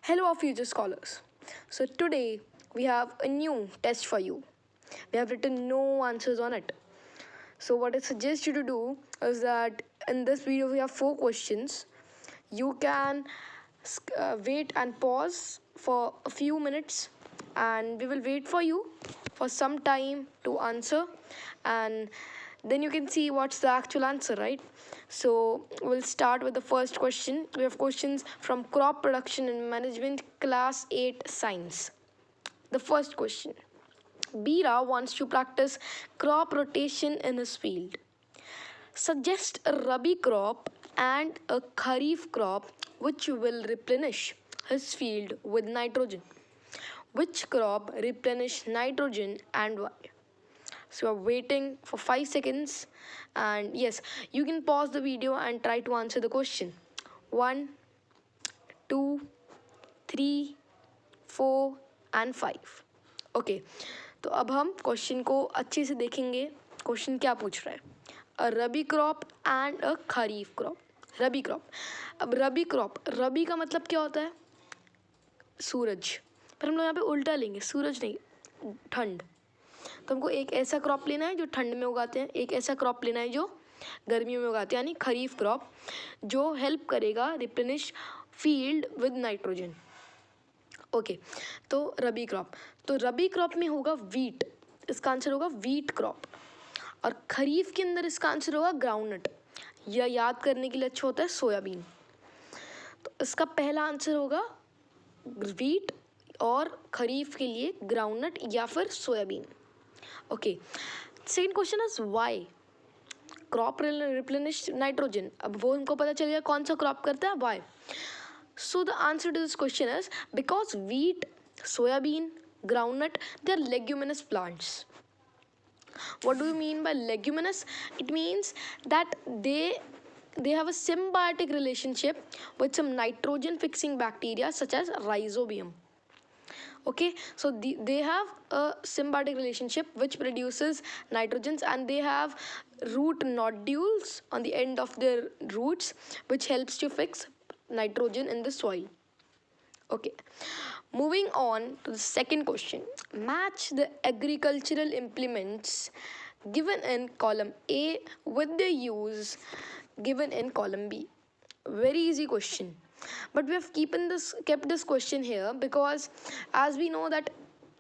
Hello, our future scholars. So, today we have a new test for you. We have written no answers on it. So, what I suggest you to do is that in this video we have 4 questions. You can wait and pause for a few minutes, and we will wait for you for some time to answer, and then you can see what's the actual answer, right? So we'll start with the first question. We have questions from crop production and management, class 8 science. The first question: Bira wants to practice crop rotation in his field. Suggest a rabi crop and a kharif crop which will replenish his field with nitrogen. Which crop replenish nitrogen and why? So you're waiting for 5 seconds, and yes, you can pause the video and try to answer the question. 1, 2, 3, 4 and 5. Okay, तो अब हम question को अच्छे से देखेंगे. Question क्या पूछ रहा है? A rabi crop and a kharif crop. Rabi crop. अब रबी का मतलब क्या होता है? सूरज. पर हम लोग यहाँ पे उल्टा लेंगे, सूरज नहीं, ठंड. तो हमको एक ऐसा क्रॉप लेना है जो ठंड में उगाते हैं, एक ऐसा क्रॉप लेना है जो गर्मियों में उगाते हैं, यानी खरीफ क्रॉप जो हेल्प करेगा replenish field with nitrogen. Okay, तो रबी क्रॉप. तो रबी क्रॉप में होगा वीट. इसका आंसर होगा वीट क्रॉप. और खरीफ के अंदर इसका आंसर होगा ग्राउंडनट. यह याद करने के लिए अच्छा होता है, सोयाबीन. तो इसका पहला आंसर होगा वीट, और खरीफ के लिए ग्राउंडनट या फिर soybean. Okay, second question is why crop replenish nitrogen. अब वो हमको पता चल गया कौन सा क्रॉप करता है, why. So the answer to this question is because wheat, soybean, groundnut, they are leguminous plants. What do you mean by leguminous? It means that they have a symbiotic relationship with some nitrogen fixing bacteria such as rhizobium. Okay, so they have a symbiotic relationship which produces nitrogens, and they have root nodules on the end of their roots which helps to fix nitrogen in the soil. Okay, moving on to the second question. Match the agricultural implements given in column A with the use given in column B. Very easy question. But we have kept this question here because as we know that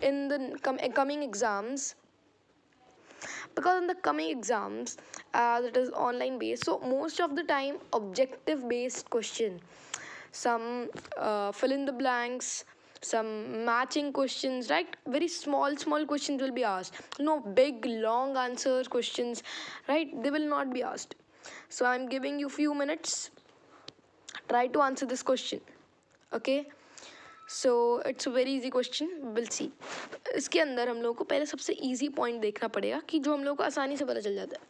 in the coming exams, as it is online based, so most of the time objective based question, some fill in the blanks, some matching questions, right? Very small questions will be asked, no big long answers questions, right? They will not be asked. So I'm giving you few minutes, try to answer this question. Okay, so it's a very easy question, will see. इसके अंदर हम लोग को पहले सबसे easy point देखना पड़ेगा कि जो हम लोग को आसानी से पता चल जाता है.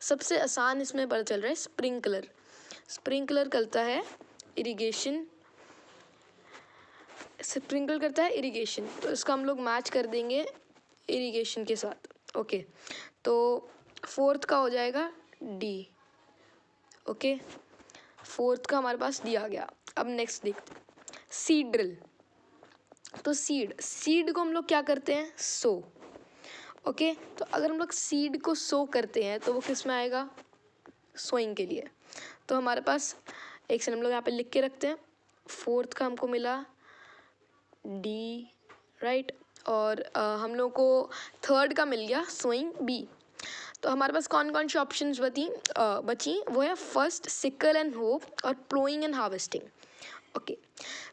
सबसे आसान इसमें पता चल रहा है स्प्रिंकलर. स्प्रिंकलर करता है इरिगेशन, स्प्रिंकल करता है इरिगेशन, तो इसका हम लोग मैच कर देंगे इरिगेशन के साथ. ओके, तो फोर्थ का हो जाएगा डी. ओके, फोर्थ का हमारे पास डी आ गया. अब नेक्स्ट देखते हैं सीड ड्रिल. तो सीड को हम लोग क्या करते हैं, सो. ओके, तो अगर हम लोग सीड को सो करते हैं तो वो किस में आएगा, सोइंग के लिए. तो हमारे पास एक से हम लोग यहाँ पे लिख के रखते हैं. फोर्थ का हमको मिला डी, राइट. और हम लोग को थर्ड का मिल गया सोइंग बी. तो हमारे पास कौन कौन सी ऑप्शंस बची वो है फर्स्ट सिकल एंड हो और प्लोइंग एंड हार्वेस्टिंग. ओके,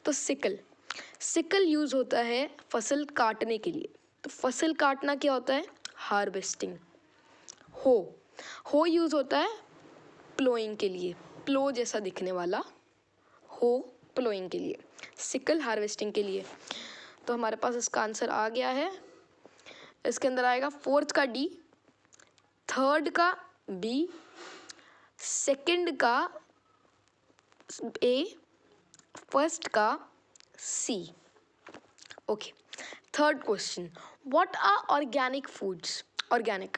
तो सिकल यूज़ होता है फसल काटने के लिए. तो फसल काटना क्या होता है, हार्वेस्टिंग. हो यूज़ होता है प्लोइंग के लिए, प्लो जैसा दिखने वाला हो प्लोइंग के लिए, सिकल हार्वेस्टिंग के लिए. तो हमारे पास इसका आंसर आ गया है. इसके अंदर आएगा फोर्थ का डी, थर्ड का बी, सेकंड का ए, फर्स्ट का C. Okay, third question, what are organic foods. Organic,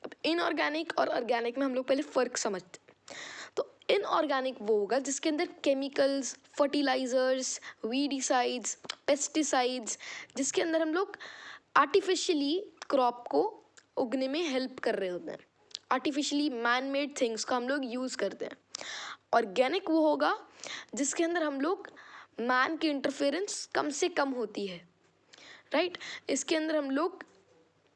अब इनऑर्गेनिक और ऑर्गेनिक में हम लोग पहले फ़र्क समझते हैं. तो इन इनऑर्गेनिक वो होगा जिसके अंदर केमिकल्स, फर्टिलाइजर्स, वीडिसाइड्स, पेस्टिसाइड्स, जिसके अंदर हम लोग आर्टिफिशियली क्रॉप को उगने में हेल्प कर रहे होते हैं, आर्टिफिशियली मैन मेड थिंग्स का हम लोग यूज़ करते हैं। ऑर्गेनिक वो होगा जिसके अंदर हम लोग मैन की इंटरफेरेंस कम से कम होती है, राइट। इसके अंदर हम लोग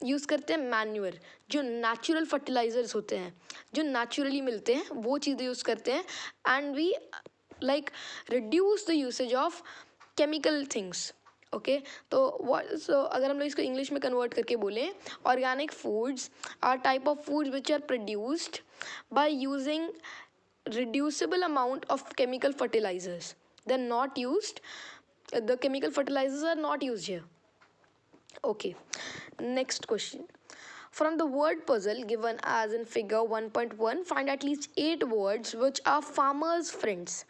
यूज़ करते हैं मैन्यूअर, जो नेचुरल फर्टिलाइजर्स होते हैं, जो नेचुरली मिलते हैं, वो चीज़ें यूज़ करते हैं। And we like reduce the usage of chemical things. Okay, तो अगर हम लोग इसको इंग्लिश में कन्वर्ट करके बोलें, organic foods are type of foods which are produced by using reducible amount of chemical fertilizers. They're not used, the chemical fertilizers are not used here. Okay, next question. From the word puzzle given as in figure 1.1, find at least 8 words which are farmers' friends.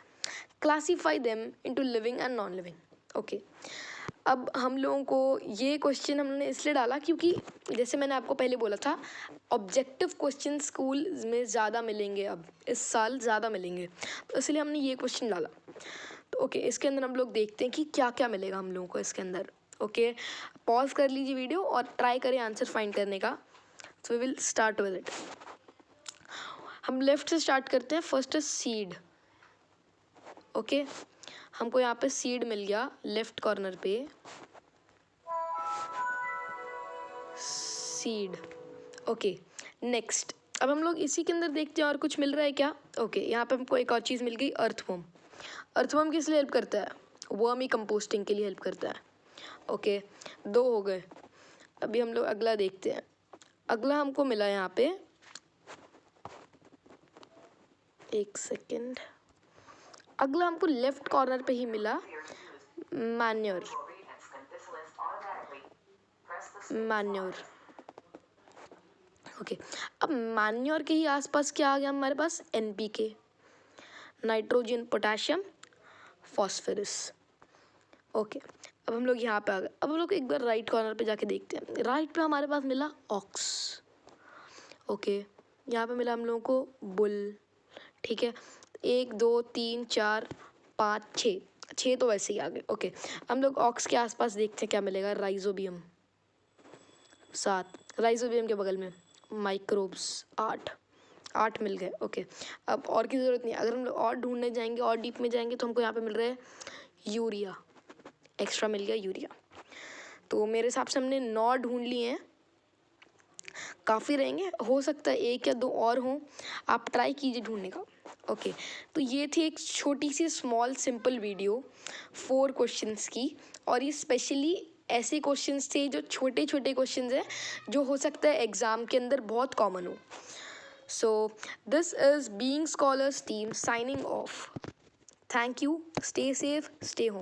Classify them into living and non-living. Okay. अब हम लोगों को ये question हमने इसलिए डाला क्योंकि जैसे मैंने आपको पहले बोला था, ऑब्जेक्टिव क्वेश्चन स्कूल में ज़्यादा मिलेंगे, अब इस साल ज़्यादा मिलेंगे, तो इसलिए हमने ये क्वेश्चन डाला। तो ओके, इसके अंदर हम लोग देखते हैं कि क्या क्या मिलेगा हम लोगों को इसके अंदर। ओके, पॉज कर लीजिए वीडियो और ट्राई करें आंसर फाइंड करने का। So we will start with it. हम लेफ्ट से स्टार्ट करते हैं। First is seed. ओके, हमको यहाँ पे सीड मिल गया लेफ्ट कॉर्नर पे, सीड। ओके, नेक्स्ट अब हम लोग इसी के अंदर देखते हैं और कुछ मिल रहा है क्या। ओके, यहाँ पे हमको एक और चीज़ मिल गई, अर्थवर्म। अर्थवर्म किस लिए हेल्प करता है? वर्मी कंपोस्टिंग के लिए हेल्प करता है। ओके, 2 हो गए। अभी हम लोग अगला देखते हैं। अगला हमको मिला यहाँ पे, एक सेकेंड, अगला हमको लेफ्ट कॉर्नर पे ही मिला, मैन्योर। मैन्योर। ओके, अब मैन्योर के ही आसपास क्या आ गया हमारे पास? NPK, nitrogen, potassium, phosphorus. Okay, अब हम लोग यहाँ पे आ गए। अब हम लोग एक बार राइट कॉर्नर पे जाके देखते हैं। राइट पे हमारे पास मिला ऑक्स। ओके, यहाँ पे मिला हम लोगों को बुल। ठीक है, 1 2 3 4 5 6 तो वैसे ही आ गए। ओके, हम लोग ऑक्स के आसपास देखते हैं क्या मिलेगा। राइजोबियम 7, राइजोबियम के बगल में माइक्रोब्स 8 मिल गए। ओके, अब और की ज़रूरत नहीं। अगर हम लोग और ढूंढने जाएंगे और डीप में जाएंगे तो हमको यहाँ पे मिल रहा है यूरिया, एक्स्ट्रा मिल गया यूरिया। तो मेरे हिसाब से हमने 9 ढूंढ लिए हैं, काफ़ी रहेंगे, हो सकता है 1 या 2 और हों, आप ट्राई कीजिए ढूंढने का। ओके, तो ये थी एक छोटी C small simple video 4 questions की, और ये स्पेशली ऐसे क्वेश्चंस थे जो छोटे छोटे क्वेश्चंस हैं जो हो सकता है एग्ज़ाम के अंदर बहुत कॉमन हो। So this is being scholars team signing off. Thank you, stay safe, stay home.